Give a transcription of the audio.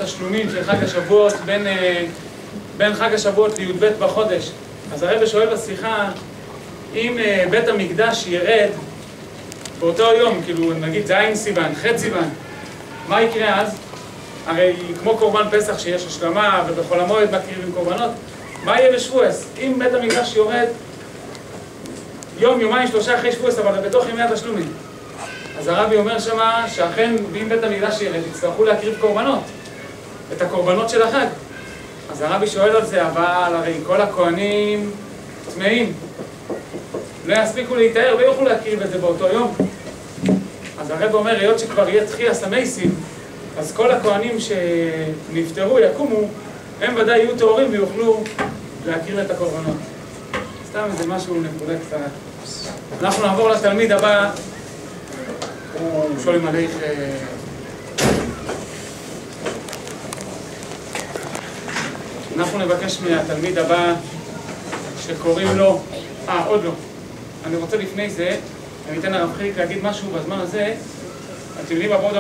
התשלומים של חג השבועות, בין חג השבועות לי"ב בחודש. אז הרב שואל בשיחה, אם בית המקדש ירד באותו יום, כאילו נגיד ז' סיוון, ח' סיוון, מה יקרה אז? הרי כמו קורבן פסח שיש השלמה ובחול המועד מקריבים קורבנות, מה יהיה בשבועס? אם בית המקדש יורד יום, יומיים, 3 אחרי שבועס, אבל בתוך ימי התשלומים. אז הרבי אומר שמה שאכן, ואם בית המקדש ירד, יצטרכו להקריב קורבנות, את הקורבנות של החג. אז הרבי שואל על זה, אבל הרי כל הכהנים טמאים, לא יספיקו להתאר, לא יוכלו להקריב את זה באותו יום. אז הרב אומר, היות שכבר יהיה תחייס המייסים, אז כל הכהנים שנפטרו, יקומו, הם ודאי יהיו טהורים ויוכלו להקריב את הקורבנות. סתם איזה משהו נקודה קצרה. אנחנו נעבור לתלמיד הבא, הוא שואלים עליך... אנחנו נבקש מהתלמיד הבא שקוראים לו... עוד לא. אני רוצה לפני זה, אני אתן לרב חיליק להגיד משהו בזמן הזה. אתם יודעים,